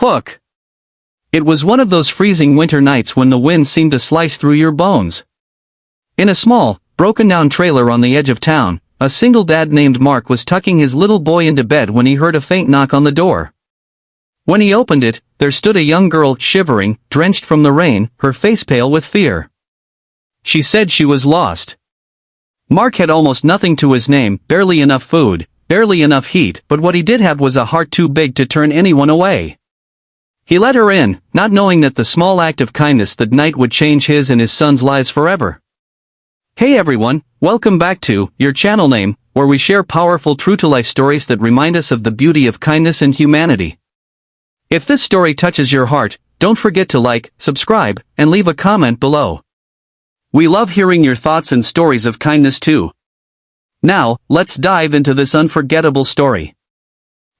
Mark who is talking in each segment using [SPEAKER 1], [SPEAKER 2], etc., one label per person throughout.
[SPEAKER 1] Hook! It was one of those freezing winter nights when the wind seemed to slice through your bones. In a small, broken-down trailer on the edge of town, a single dad named Mark was tucking his little boy into bed when he heard a faint knock on the door. When he opened it, there stood a young girl, shivering, drenched from the rain, her face pale with fear. She said she was lost. Mark had almost nothing to his name, barely enough food, barely enough heat, but what he did have was a heart too big to turn anyone away. He let her in, not knowing that the small act of kindness that night would change his and his son's lives forever. Hey everyone, welcome back to Your Channel Name, where we share powerful true-to-life stories that remind us of the beauty of kindness and humanity. If this story touches your heart, don't forget to like, subscribe, and leave a comment below. We love hearing your thoughts and stories of kindness too. Now, let's dive into this unforgettable story.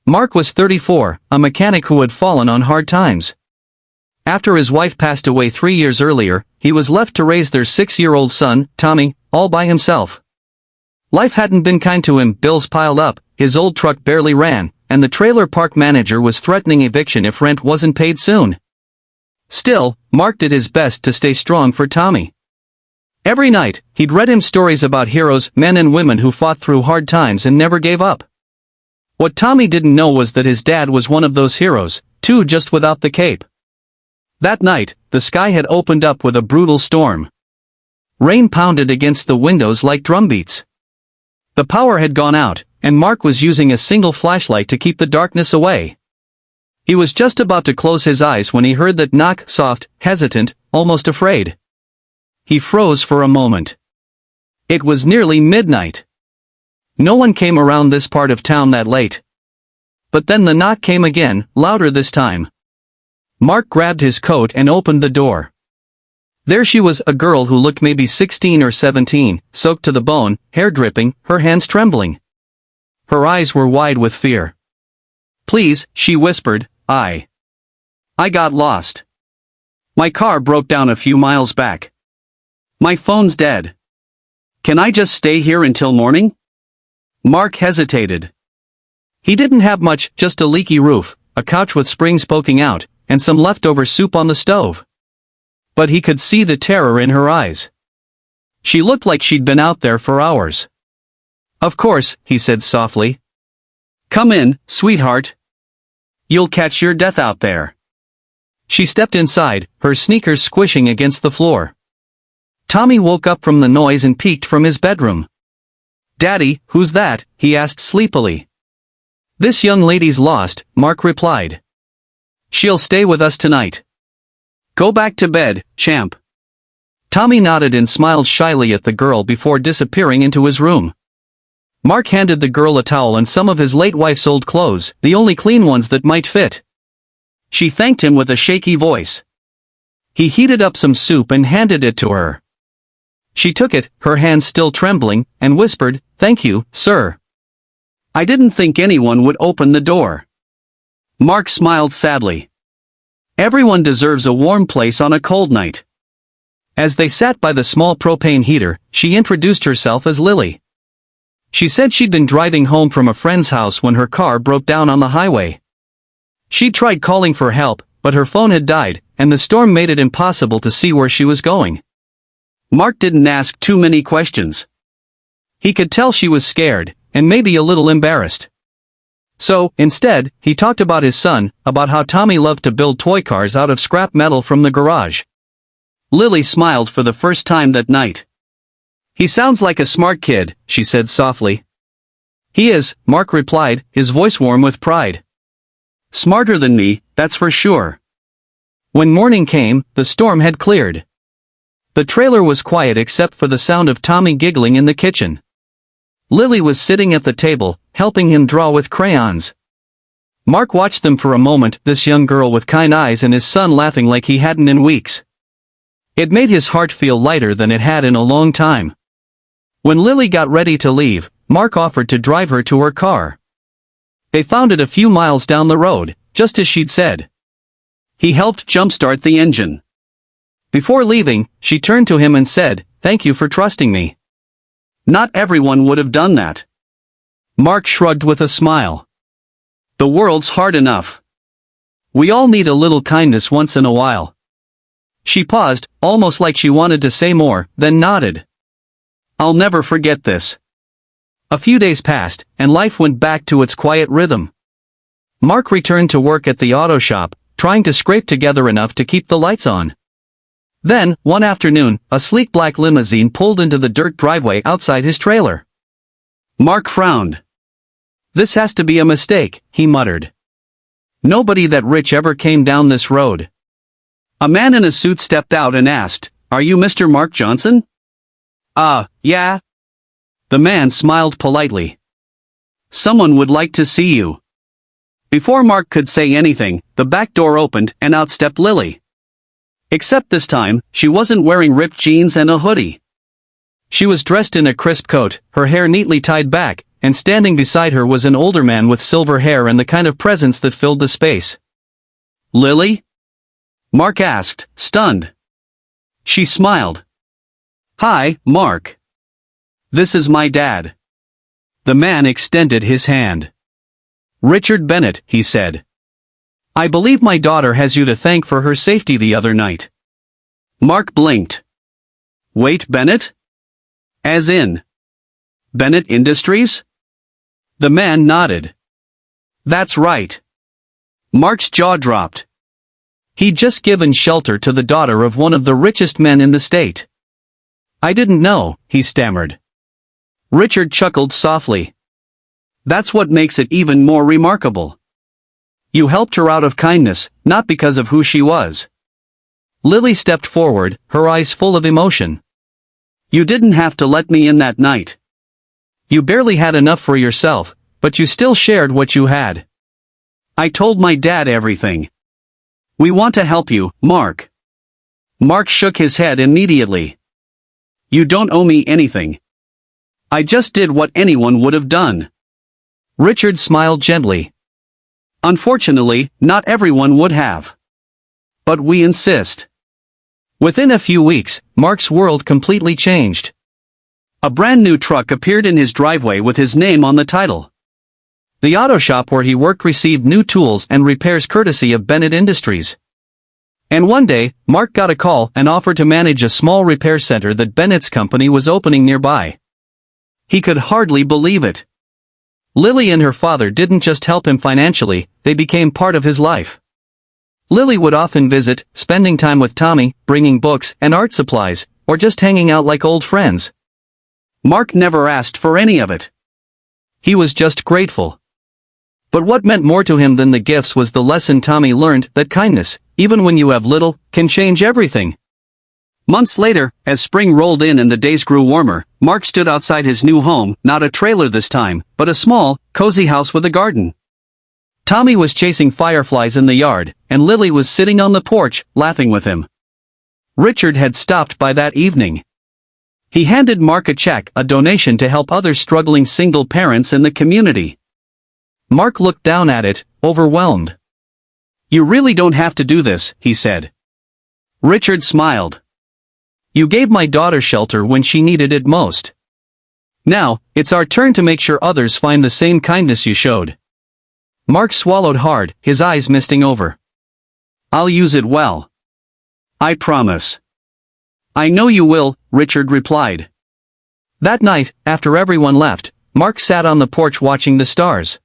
[SPEAKER 1] Mark was 34, a mechanic who had fallen on hard times. After his wife passed away 3 years earlier, he was left to raise their 6-year-old son, Tommy, all by himself. Life hadn't been kind to him, bills piled up, his old truck barely ran, and the trailer park manager was threatening eviction if rent wasn't paid soon. Still, Mark did his best to stay strong for Tommy. Every night, he'd read him stories about heroes, men and women who fought through hard times and never gave up. What Tommy didn't know was that his dad was one of those heroes, too, just without the cape. That night, the sky had opened up with a brutal storm. Rain pounded against the windows like drumbeats. The power had gone out, and Mark was using a single flashlight to keep the darkness away. He was just about to close his eyes when he heard that knock, soft, hesitant, almost afraid. He froze for a moment. It was nearly midnight. No one came around this part of town that late. But then the knock came again, louder this time. Mark grabbed his coat and opened the door. There she was, a girl who looked maybe 16 or 17, soaked to the bone, hair dripping, her hands trembling. Her eyes were wide with fear. "Please," she whispered, I got lost. My car broke down a few miles back. My phone's dead. Can I just stay here until morning?" Mark hesitated. He didn't have much, just a leaky roof, a couch with springs poking out, and some leftover soup on the stove. But he could see the terror in her eyes. She looked like she'd been out there for hours. "Of course," he said softly. "Come in, sweetheart. You'll catch your death out there." She stepped inside, her sneakers squishing against the floor. Tommy woke up from the noise and peeked from his bedroom. "Daddy, who's that?" he asked sleepily. "This young lady's lost," Mark replied. "She'll stay with us tonight. Go back to bed, champ." Tommy nodded and smiled shyly at the girl before disappearing into his room. Mark handed the girl a towel and some of his late wife's old clothes, the only clean ones that might fit. She thanked him with a shaky voice. He heated up some soup and handed it to her. She took it, her hands still trembling, and whispered, "Thank you, sir. I didn't think anyone would open the door." Mark smiled sadly. Everyone deserves a warm place on a cold night. As they sat by the small propane heater, she introduced herself as Lily. She said she'd been driving home from a friend's house when her car broke down on the highway. She'd tried calling for help, but her phone had died, and the storm made it impossible to see where she was going. Mark didn't ask too many questions. He could tell she was scared, and maybe a little embarrassed. So, instead, he talked about his son, about how Tommy loved to build toy cars out of scrap metal from the garage. Lily smiled for the first time that night. "He sounds like a smart kid," she said softly. "He is," Mark replied, his voice warm with pride. "Smarter than me, that's for sure." When morning came, the storm had cleared. The trailer was quiet except for the sound of Tommy giggling in the kitchen. Lily was sitting at the table, helping him draw with crayons. Mark watched them for a moment, this young girl with kind eyes and his son laughing like he hadn't in weeks. It made his heart feel lighter than it had in a long time. When Lily got ready to leave, Mark offered to drive her to her car. They found it a few miles down the road, just as she'd said. He helped jumpstart the engine. Before leaving, she turned to him and said, "Thank you for trusting me." Not everyone would have done that. Mark shrugged with a smile. The world's hard enough. We all need a little kindness once in a while." She paused, almost like she wanted to say more, then nodded. "I'll never forget this." A few days passed, and life went back to its quiet rhythm. Mark returned to work at the auto shop, trying to scrape together enough to keep the lights on. Then, one afternoon, a sleek black limousine pulled into the dirt driveway outside his trailer. Mark frowned. "This has to be a mistake," he muttered. "Nobody that rich ever came down this road." A man in a suit stepped out and asked, "Are you Mr. Mark Johnson?" Yeah." The man smiled politely. "Someone would like to see you." Before Mark could say anything, the back door opened and out stepped Lily. Except this time, she wasn't wearing ripped jeans and a hoodie. She was dressed in a crisp coat, her hair neatly tied back, and standing beside her was an older man with silver hair and the kind of presence that filled the space. "Lily?" Mark asked, stunned. She smiled. "Hi, Mark. This is my dad." The man extended his hand. "Richard Bennett," he said. "I believe my daughter has you to thank for her safety the other night." Mark blinked. "Wait, Bennett? As in Bennett Industries?" The man nodded. "That's right." Mark's jaw dropped. He'd just given shelter to the daughter of one of the richest men in the state. "I didn't know," he stammered. Richard chuckled softly. "That's what makes it even more remarkable. You helped her out of kindness, not because of who she was." Lily stepped forward, her eyes full of emotion. "You didn't have to let me in that night. You barely had enough for yourself, but you still shared what you had. I told my dad everything. We want to help you, Mark." Mark shook his head immediately. "You don't owe me anything. I just did what anyone would have done." Richard smiled gently. "Unfortunately, not everyone would have. But we insist." Within a few weeks, Mark's world completely changed. A brand new truck appeared in his driveway with his name on the title. The auto shop where he worked received new tools and repairs courtesy of Bennett Industries. And one day, Mark got a call and offered to manage a small repair center that Bennett's company was opening nearby. He could hardly believe it. Lily and her father didn't just help him financially, they became part of his life. Lily would often visit, spending time with Tommy, bringing books and art supplies, or just hanging out like old friends. Mark never asked for any of it. He was just grateful. But what meant more to him than the gifts was the lesson Tommy learned that kindness, even when you have little, can change everything. Months later, as spring rolled in and the days grew warmer, Mark stood outside his new home, not a trailer this time, but a small, cozy house with a garden. Tommy was chasing fireflies in the yard, and Lily was sitting on the porch, laughing with him. Richard had stopped by that evening. He handed Mark a check, a donation to help other struggling single parents in the community. Mark looked down at it, overwhelmed. "You really don't have to do this," he said. Richard smiled. "You gave my daughter shelter when she needed it most. Now, it's our turn to make sure others find the same kindness you showed." Mark swallowed hard, his eyes misting over. "I'll use it well. I promise." "I know you will," Richard replied. That night, after everyone left, Mark sat on the porch watching the stars.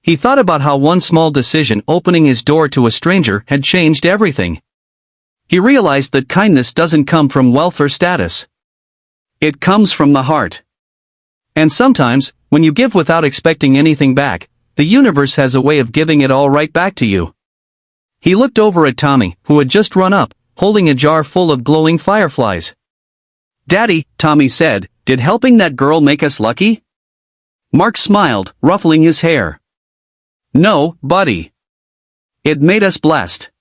[SPEAKER 1] He thought about how one small decision opening his door to a stranger had changed everything. He realized that kindness doesn't come from wealth or status. It comes from the heart. And sometimes, when you give without expecting anything back, the universe has a way of giving it all right back to you. He looked over at Tommy, who had just run up, holding a jar full of glowing fireflies. "Daddy," Tommy said, "did helping that girl make us lucky?" Mark smiled, ruffling his hair. "No, buddy. It made us blessed."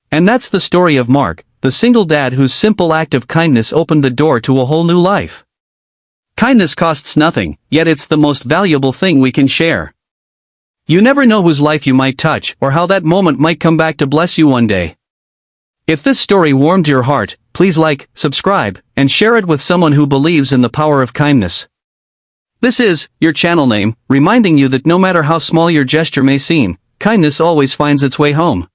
[SPEAKER 1] And that's the story of Mark, the single dad whose simple act of kindness opened the door to a whole new life. Kindness costs nothing, yet it's the most valuable thing we can share. You never know whose life you might touch or how that moment might come back to bless you one day. If this story warmed your heart, please like, subscribe, and share it with someone who believes in the power of kindness. This is your channel name, reminding you that no matter how small your gesture may seem, kindness always finds its way home.